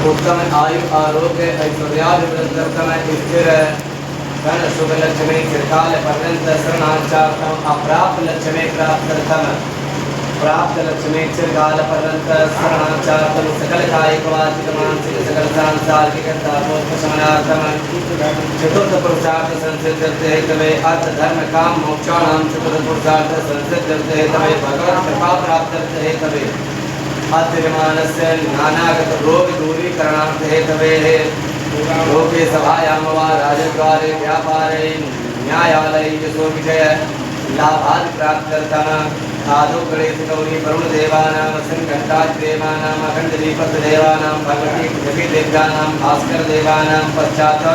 उत्तम आयु आरोग्य ऐश्वर्याभिवृद्धम स्थिर धन शुभ लक्ष्मी चिरकाल पर्यंत शरणाचार्यम अप्राप्त लक्ष्मी प्राप्त्यर्थम प्राप्त लक्ष्मी चिरकाल पर्यंत शरणाचार्यम सकल कायिक वाचिक मानसिक सकल सांसारिक तापोपशमनार्थम चतुर्थ पुरुषार्थ संसिद्ध्यर्थे हेतवे अर्थ धर्म काम मोक्षाणां चतुर्थ पुरुषार्थ संसिद्ध्यर्थे हेतवे भगवत कृपा प्राप्त्यर्थे हेतवे अतिरिमानस्य नानागत रोग दूरीकरणार्थ हेतवे लोके सभायां वा राजद्वारे व्यापारे न्यायालये यशो विजय लाभादि प्राप्त्यर्थम आदौ गणेश गौरी वरुण देवानां संकटाच देवानां अखंड दीपक देवानां भगवती पृथ्वी देव्यानां भास्कर देवानां पश्चात्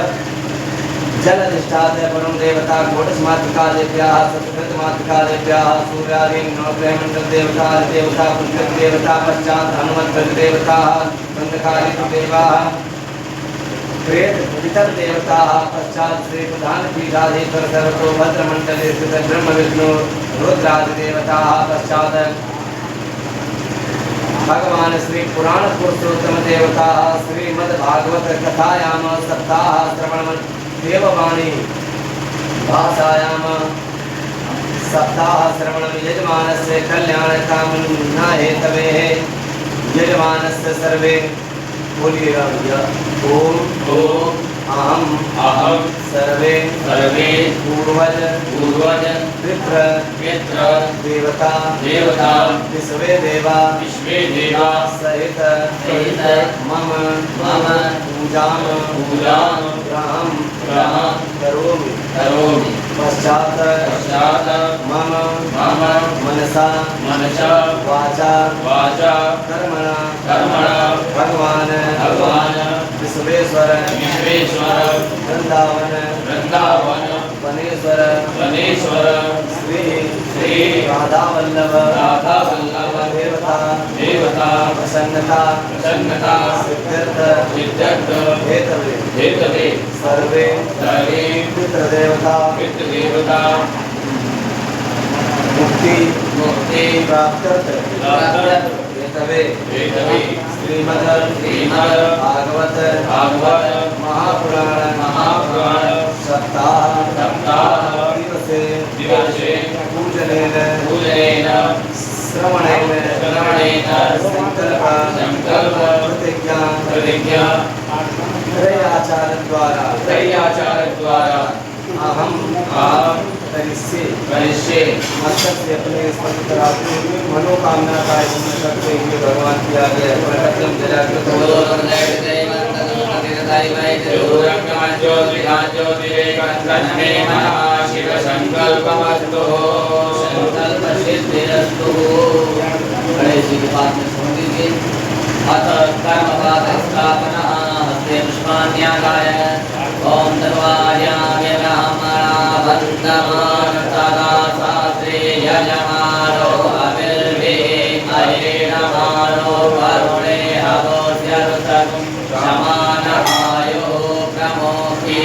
जल अधिष्ठाते वरुण देवता घोटस मातृका देव्याः सतकृत मातृका देव्याः सूर्यादि नवग्रह मंडल देवता देवता पुष्कर देवता पश्चात् हनुमत देवता अंधकारी देवाः प्रेत पितर देवता पश्चात श्री प्रधान पीठाधीश्वर सर्वतोभद्र मंडले स्थित ब्रह्म विष्णु रुद्रादि देवता पश्चात भगवान श्री पुराण पुरुषोत्तम देवता श्रीमद् भागवत कथायाम सप्ताह श्रवण देववाणी भाषायाम सप्ताह श्रवण यजमानस्य कल्याण कामना हेतवे यजमानस्य सर्वे बोलिए ओम अहम सर्वे पूर्वज पितृ देवता विश्वे देवा सहित मम पूजां ग्रहं करोमि पश्चात मम मनसा वाचा कर्मणा भगवान विश्वेश्वर वृंदावन वनेश्वर श्री राधा वल्लभ देवता प्रसन्नता सिद्ध्यर्थ हेतवे सर्वे पितृदेवता मुक्ति प्राप्त्यर्थ हेतवे श्रीमद् भागवत महापुराण सप्ताह दिवसे पूजनेन श्रवणेन संकल्प प्रतिज्ञा त्रयाचार्यद्वारा अहम करिष्ये मस्तक अपने मनोकामना का करते हुए भगवान की आगे प्रकटम जलाकृत शिव संकल्पमस्तु संकल्पसिद्धिरस्तु। गणेश जी के पास में सुन लीजिए। अथ कर्मपाद स्थापना हस्ते पुष्पाण्यागाय ओम धन्वार्याय वन्दमान सदा शास्त्रे यजमानो अविर्वे अहेणमानो वरुणे हवोऽस्यरुतगुं समानमायो प्रमोखी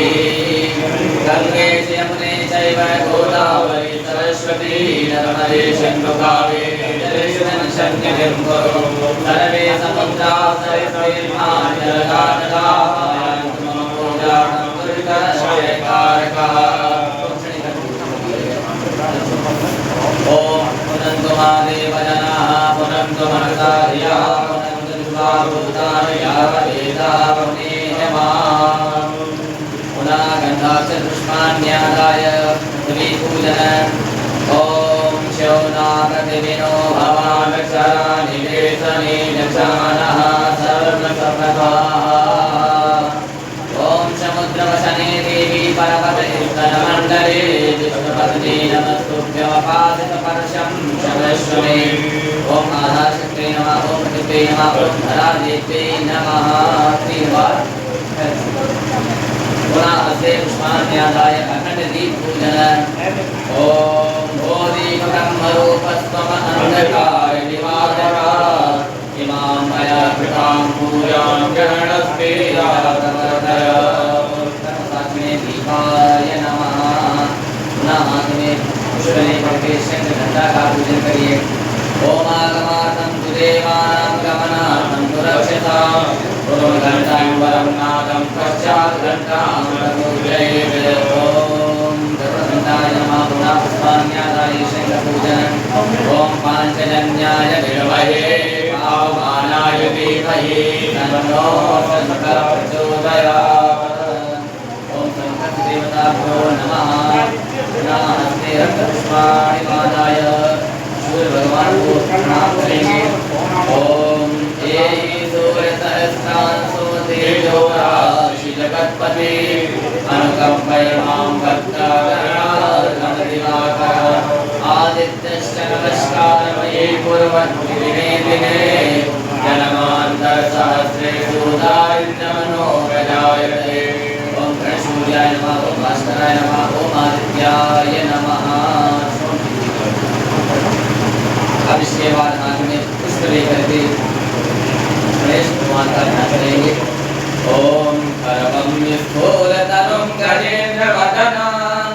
गंगे यमुने चैव गोदावरी सरस्वती नर्मदे सिन्धु कावेरी जलेस्मिन् सन्निधिं कुरु सर्वे समुद्रा सरितैर्मां जलगानगायन्तु मम पूजां कुरुतश्चैकारकः। ओम पुनन्तु महादेव जनाः पुनन्तु मनसा धियाः पुनन्तु विश्वाभूतानि यावदेताः पुनेयमाः। पुनः गन्धास्य पुष्पाण्यादाय पृथ्वीपूजनम्। ओम शौनाकदिविनो भवानक्षराणि वेशने नक्षानः सर्वसर्वभाः। ओम समुद्रवसने देवी परपतयुक्तमण्डले विष्णुपत्नी नमस्तुभ्यमपादितपर्शं शवश्वमे। ओम आधाशक्त्यै नमः ओम पृथिव्यै नमः ओम धरादेव्यै नमः। त्रिवार पुनः हस्ते पुष्पाण्यादाय अखंड दीप पूजन। ओम बोधिब्रह्मरूपस्त्वमन्धकार निवारका इमां मया कृतां पूजां गणस्ते रातवर्धय। तमसाग्ने दीपाय नमः। पुनः हाथ में पुष्पले करके शंख घंटा का पूजन करिए। ओम आगमार्थं तु देवानां गमनार्थं तु रक्षताम् ओम घण्टां वरं नादं पश्चात् घण्टां प्रपूजयेत् ओम गरुडघण्टाय नमः पुनः पुष्पाण्यादाय शङ्खपूजनम् ओम पाञ्चजन्याय विद्महे पावमानाय धीमहि तन्नो शङ्कर प्रचोदयात् ओम शङ्करदेवताभ्यो नमः पुनः हस्ते रक्तपुष्पाणि पादाय सूर्य भगवान को प्रणाम करेंगे ओम सूर्य सहस्रांशो तेजो राशि जगत्पते अनुकंपय मां भक्तागणार्धन दिवाकर आदित्यश्च नमस्कारमये कुर्वन्ति दिने दिने जनमान्तर सहस्रेषु दारिद्र्यमनो प्रजायते ओम गणेशसूर्याय नमः ओम भास्कराय नमः ओम आदित्याय नमः। अब इसके बाद हाथ में पुष्प लेकर के गणेश भगवान का ध्यान करेंगे। ओम करवं स्थूलतनुं गजेन्द्रवदनं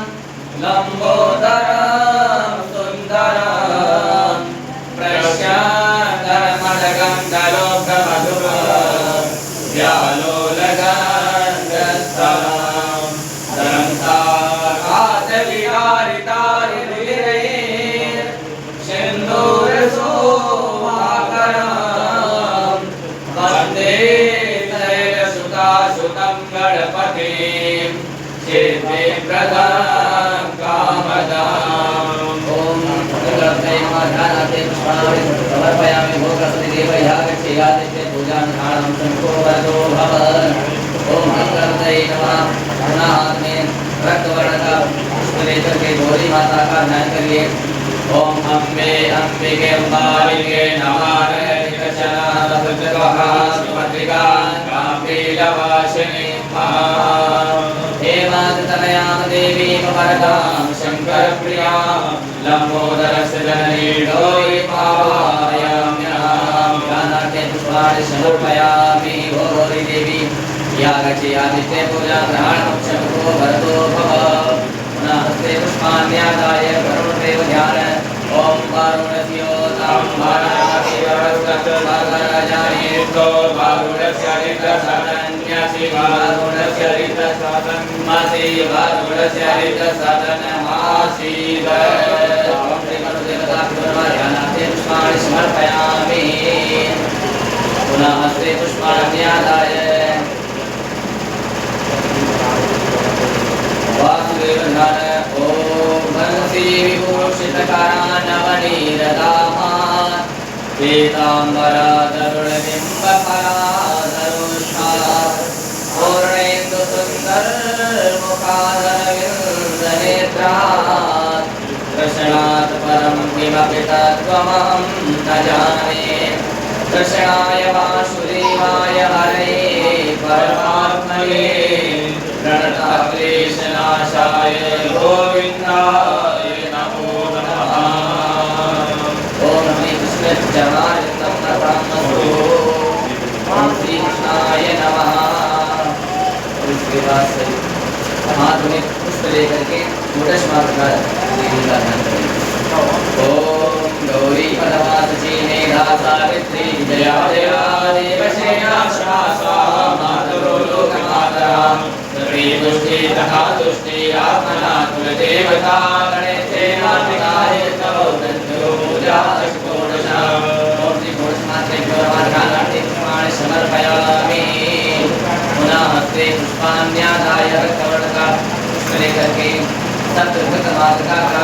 लंबोदरं सुंदरं प्रशान्तमलकं दलोकमधुरं व्यालोलगङ्गस्थलं तरन्ताकाशविहारितारिधीरैः सिन्दूरशोभाकरं वन्दे शैलसुतासुतं गणपतिं सिद्धिप्रदं कामदाम् ओम समर्पयामि भोगसुदेवया गच्छेयादित्य पूजानुष्ठानं शङ्को वरदो भव ओम गणपतये नमः। पुनः हाथ में रक्तवर्ण का पुष्प लेकर के गौरी माता का ध्यान करिए। ओम अम्बे अम्बिके अम्बालिके नमः हेमातनयां देवीं वरदां शङ्करप्रियां लम्बोदरस्य जननीं गौरी पावयाम्यहं ज्ञानार्थे पुष्पाणि समर्पयामि गौरी देवी या गच्छेयादित्य पूजा ग्रहणमक्षको वरदो भव पुनः हस्ते पुष्पाण्यादाय वरुणदेव ध्यान ओम वरुणस्योतां वरदराजायेतो वरुणस्य रितसदन्यसि वरुणस्य रितसदन्मसि वरुणस्य रितसदन्मासि ओम श्रीमन्देवताभ्यो नमः ध्यानार्थे पुष्पाणि समर्पयामि पुनः हस्ते पुष्पाण्यादाय वासुदेव ध्यान ओम बंसी विभूषितकरानवनीरदामान् पीताम्बरादरुणबिम्बफलाधरोष्ठा पूर्णेन्दुसुन्दरमुखादरविन्दनेत्रात् कृष्णात् परं किमपि तत्त्वमहं न जाने कृष्णाय वासुदेवाय हरये परमात्मने प्रणतक्लेशनाशाय गोविन्दाय नमो नमः। ओम श्री कृष्ण जगन्नाथं नमस्तु ओम श्री कृष्णाय नमः। उसके बाद से हाथ में पुष्प लेकर के षोडश मात्र देवी का ध्यान करें। ओम गौरी पदवासची मेधा सावित्री जया जया देवसेना स्वाहा मातरो लोकमाता श्री तुष्टि तथा तुष्टि आत्मना कुलदेवता गणेशेनाधिकाय तव तन्त्रो पूजा षोडशा ओम श्री षोडश मात्रेभ्यो नमः पुष्पाणि समर्पयामि पुनः हस्ते पुष्पाण्यादाय रक्तवर्ण का पुष्प लेकर के सप्तभुज मातृका का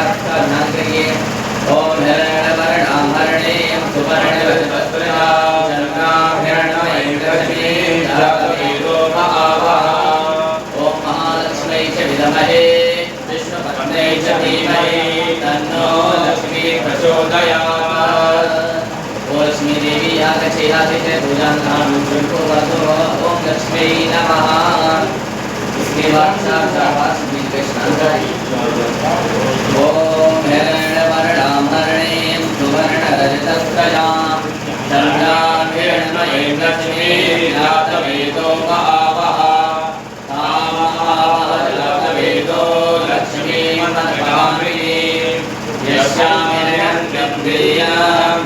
ध्यान करिए। ओम हिरण्यवर्णां हरणीं सुवर्णवस्त्रां चन्द्रां हिरण्मयीं लक्ष्मीं धरतवेदो महावः ओम महालक्ष्म्यै च विद्महे विष्णुपत्न्यै च धीमहि तन्नो लक्ष्मी प्रचोदयात्। ओम लक्ष्मी देवी या गच्छेयादित्य पूजानुष्ठानं शङ्को वरदो ओम लक्ष्म्यै नमः। इसके बाद साक्षात् श्री कृष्ण ओम हिरण्यवर्णां हरणीं सुवर्णरजतस्रजां चन्द्रां हिरण्मयीं लक्ष्मीं धरतवेदो महावः तां महावः लक्ष्मीं मनकामिनीं यस्यां हिरण्यं धियां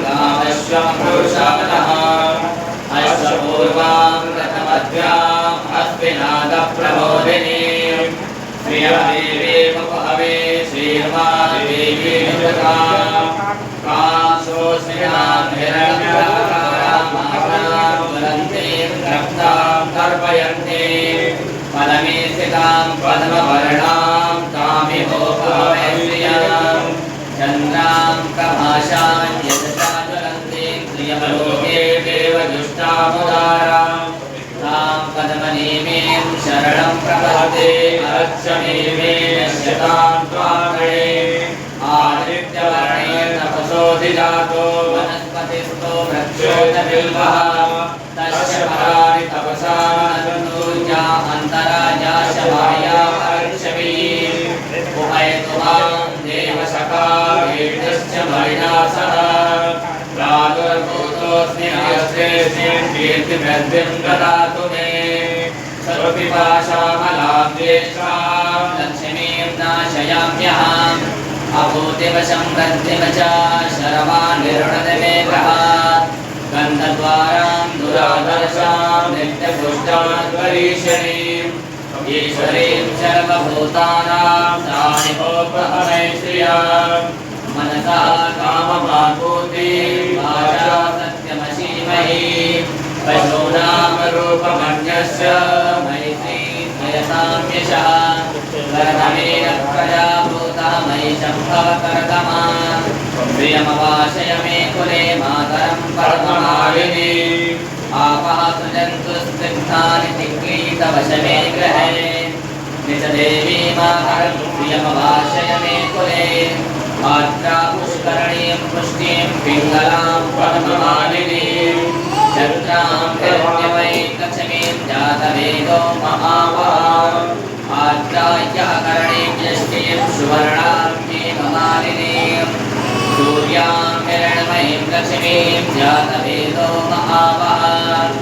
दक्षिणां हिरण्याकारां मातरां ज्वलन्ते रक्तां तर्पयन्ते पदमे स्थितां पद्मवर्णां तामिहोपमे श्रियां चन्द्रां प्रभाषां यशसा ज्वलन्ते प्रियमलोके देवजुष्टामुदारां तां पद्मनेमीं शरणं प्रपद्ये अर्चमेमे नश्यतां त्वाङ्गणे आदित्यवर्णे तपसोऽधिजातो वनस्पतिस्थो वृक्षो च बिल्वः तस्य पराणि तपसा नन्दूर्जा अन्तराजाश माया अर्चमीः उपयतु मां देवसखा कीर्तिश्च मणिना सह प्रादुर्भूतोऽस्मि हस्तेऽस्मिन् कीर्तिवृद्धिं ददातु मे सर्वपिपाशामलां ज्येष्ठां लक्ष्मीं नाशयाम्यहम् अभूतिवशं वृद्धिं च शरवान् निरुणत मे ग्रहात् गन्धद्वारां दुरादर्शां नित्यपुष्टां परीषणीम् ईश्वरीं सर्वभूतानां सानिभोपहमै श्रियां मनसा काममाभूतिं वाचा सत्यमसीमहि पशूनां रूपमन्यस्य मैत्रीं यसां यशः कर्णमेन प्रजाभूता मयि शम्भवकर्दमा प्रियमवाशय मे कुले मातरं परममालिनी आपः सृजन्तु स्निग्धानि तिक्रीतवशमे गृहे निज देवी मातरं प्रियमवाशय मे कुले मात्रा पुष्करणीं पुष्टिं पिङ्गलां परममालिनीं चन्द्रां हिरण्यमयीं लक्ष्मीं जातवेदो महाभागाम् आद्रायः करणीं यष्टिं सुवर्णां हेममालिनीं सूर्यां हिरण्मयीं लक्ष्मीं जातवेदो महाभागाम्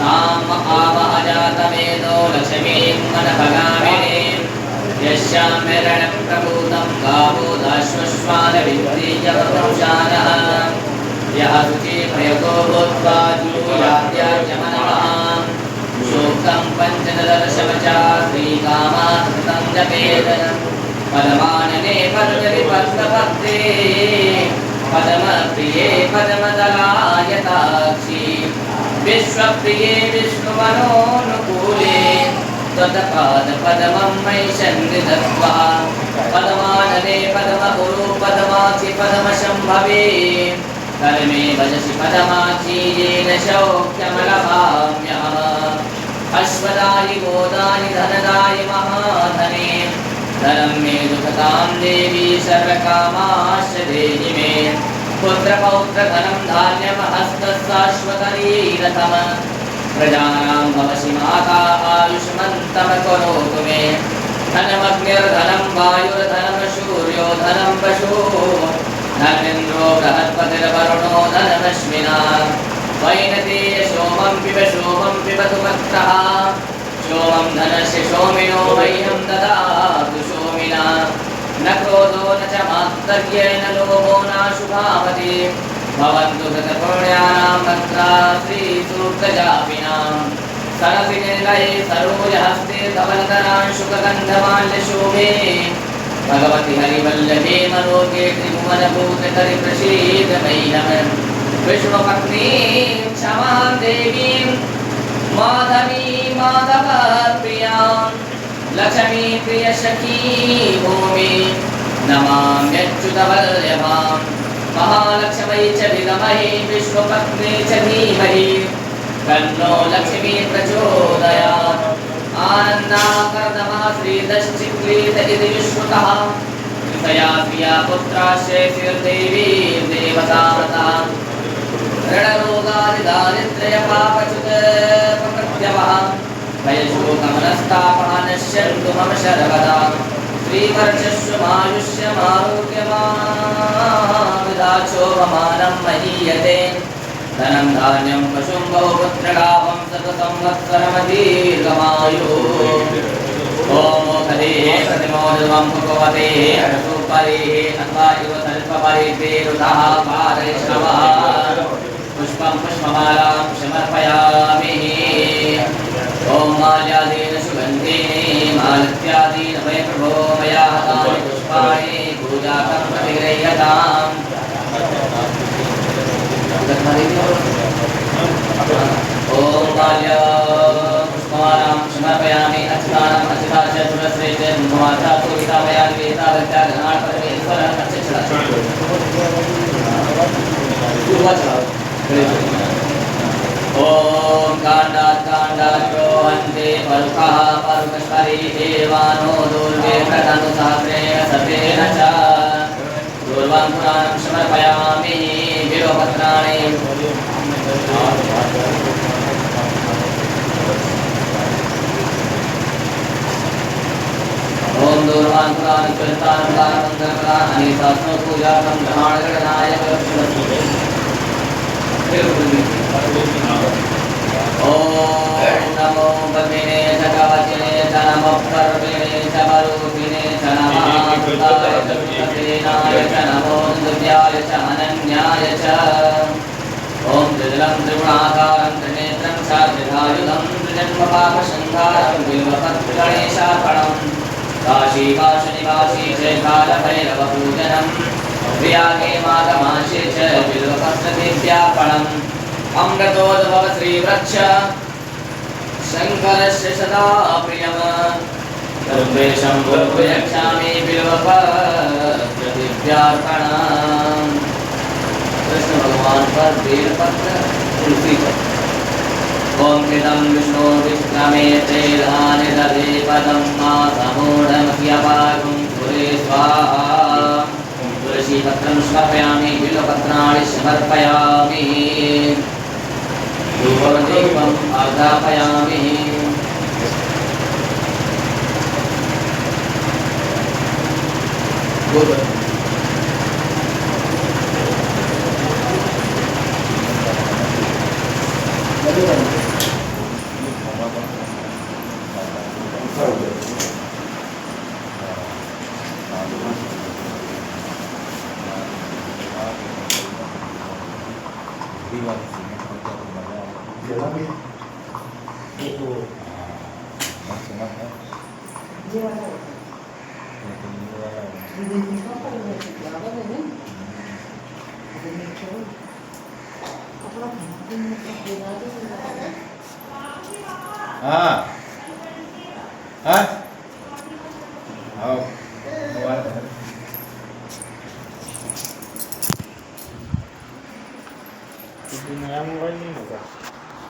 तां महाभागा जातवेदो लक्ष्मीं मनभगामिनीं यस्यां हिरण्यं प्रभूतं गावोदाश्वश्वानविद्रीजवपुरुषानः यः शुचिप्रयतो भूत्वा जुहुयाद्यार्चमनमः सूक्तं पञ्चदशवचा श्रीकामाकृतं जपेत पदमानने पदविपद्मभक्ते पदमप्रिये पदमदलायताक्षी विश्वप्रिये विष्णुमनोनुकूले त्वत्पादपद्मं मयि सन्निधत्वा पदमानने पदमगुरु पदमाक्षि पदमशम्भवे कर्मे भजसि पदमाक्षी येन शौक्यमलभाम्यहम् अश्वदायि गोदायि धनदायि महाधने धनं मे दुःखतां देवी सर्वकामाश्च देहि मे पुत्रपौत्रधनं धान्यमहस्तशाश्वतरीरथम् प्रजानां भवसि माता आयुष्मन्तं करोतु मे धनमग्निर्धनं वायुर्धनं सूर्यो धनं पशुः धर्मेन्द्रो बृहस्पतिर्वरुणो धनमश्विना वैनतेय सोमं पिबतु मत्रः सोमं धनस्य सोमिनो मह्यं ददातु सोमिना न क्रोधो न च मात्सर्येण लोभो नाशुभावति भवन्तु कृतपुण्यानां मत्रा श्रीसूक्तजापिनां सरसि निलये सरोजहस्ते धवलतरांशुकगन्धमाल्यशोभे भगवति हरिवल्लभे मनोगे त्रिभुवनभूतकरिप्रसीद मह्यम् विष्णुपत्नीं क्षमां देवीं माधवी माधवप्रियां लक्ष्मी प्रियसखी भूमि नमाम्यच्युतवल्लभां महालक्ष्मी च विद्महे विष्णुपत्नी च धीमहि तन्नो लक्ष्मी प्रचोदयात् आनन्दाकर्दमा श्रीदश्चिक्रीत इति विश्रुतः तया प्रिया पुत्राश्रयशीर्देवी देवतामता ऋणरोगादिदारिद्र्यपापच्युत प्रकृत्यवः भयशोकमनस्तापानश्यन्तु मम सर्वदा श्रीवर्चस्वमायुष्यमारोग्यमाविदाचोपमानं महीयते धनं धान्यं पशुं बहुपुत्रलाभं शतसंवत्सरमदीर्घमायुः ओम खदेः प्रतिमोदवं भगवतेः हरसुपरेः अथवा इव तल्पपरिपेरुतः पारैष्णवः पुष्पं पुष्पमालां समर्पयामि ओम माल्यादीन सुगन्धेन मालत्यादीन वै प्रभो मया हतानि पुष्पाणि पूजार्थं प्रतिगृह्यताम् ओम बाल्य पुष्पमालां समर्पयामि अच्युतानम् अच्युताच्च तुलसीते माता सुवितामयानि वेदावत्यागनान् परमेश्वरः ओम कांडात्यो हन्ते परुखः परुकश्वरी देवानो दुर्गे प्रतनुसाग्रेण सतेन च दूर्वां पुराणं समर्पयामि बिल्वपत्राणि ओम दूर्वां पुराणं कीर्तनं मंगलप्रदान अनिशास्नो पूजार्थं ब्रह्माण्डगणनायक ओम नमो भगिने च कवचिने च नमो पर्विणे च वरूपिणे च नमः कृताय च विष्णुनाय च नमो दुर्याय च अनन्याय च ओम त्रिजलं त्रिगुणाकारं त्रिनेत्रं चार्जधायुधं त्रिजन्मपापसंहारं बिल्वपत्रगणेशार्पणं काशीवासनिवासी च कालभैरवपूजनं प्रियागे माघमासे च बिल्वपत्रदेव्यार्पणम् अमृतोद्भव श्रीवृक्ष शंकरस्य सदा प्रियम सर्वेशं यक्षामि बिल्वपत्रदिव्यार्पणम् कृष्ण भगवान पर बेलपत्र तुलसी पर ओम कृतं विष्णु विश्रामे ते धाने दधे पदं मासमूढमस्यपागुं पुरे स्वाहा तुलसी पत्रं समर्पयामि बिल्वपत्राणि समर्पयामि धूपदीपम् आदापयामि Hindi na yan mo kayo.